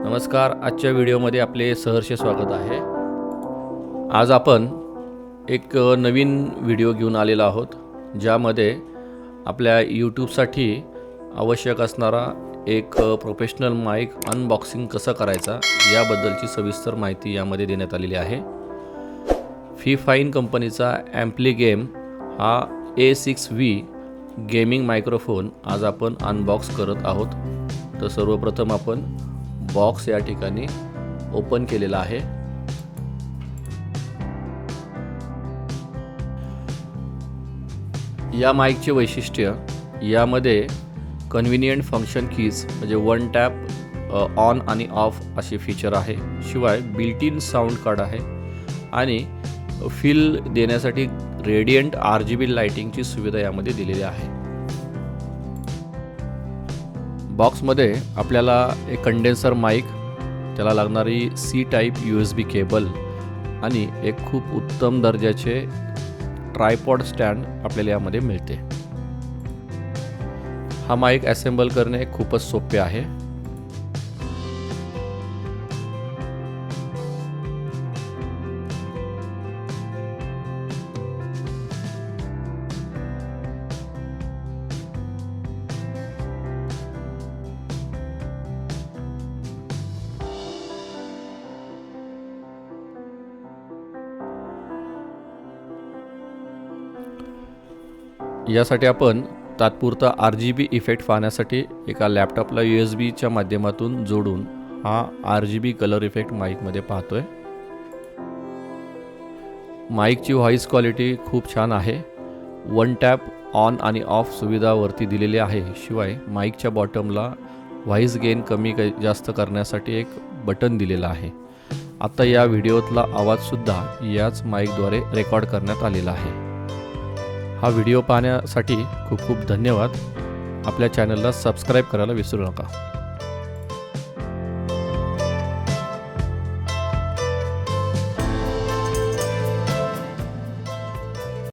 नमस्कार. आजच्या व्हिडिओमध्ये आपले सहर्ष स्वागत आहे. आज आपण एक नवीन व्हिडिओ घेऊन आलेलो आहोत, ज्यामध्ये आपल्या यूट्यूबसाठी आवश्यक असणारा एक प्रोफेशनल माईक अनबॉक्सिंग कसं करायचा याबद्दलची सविस्तर माहिती यामध्ये देण्यात आलेली आहे. फीफाइन कंपनीचा ॲम्प्लीगेम हा A6V गेमिंग मायक्रोफोन आज आपण अनबॉक्स करत आहोत. तर सर्वप्रथम आपण बॉक्स या ठिकाणी ओपन केलेला आहे. या माईकचे वैशिष्ट्य, यामध्ये कन्व्हिनियंट फंक्शन कीज म्हणजे वन टॅप ऑन आणि ऑफ असे फीचर आहे. शिवाय बिल्ट इन साऊंड कार्ड आहे आणि फील देण्यासाठी रेडियंट RGB लाइटिंगची सुविधा यामध्ये दिलेली आहे. बॉक्समध्ये आपल्याला एक कंडेन्सर माईक, त्याला लागणारी C टाईप USB केबल आणि एक खूप उत्तम दर्जाचे ट्रायपॉड स्टँड आपल्याला यामध्ये मिळते. हा माईक असेंबल करणे खूपच सोपे आहे. यासाठी आपण तात्पुरता RGB इफेक्ट पाहण्यासाठी एका लॅपटॉपला USB च्या माध्यमातून जोडून हा RGB कलर इफेक्ट माईकमध्ये पाहतोय. माईकची व्हॉइस क्वालिटी खूप छान आहे. वन टॅप ऑन आणि ऑफ सुविधा वरती दिलेली आहे. शिवाय माईकच्या बॉटमला व्हॉइस गेन कमी जास्त करण्यासाठी एक बटन दिलेलं आहे. आता या व्हिडिओतला आवाजसुद्धा याच माईकद्वारे रेकॉर्ड करण्यात आलेला आहे. हा व्हिडिओ पाहण्यासाठी खूप खूप धन्यवाद. आपल्या चॅनलला सबस्क्राईब करायला विसरू नका.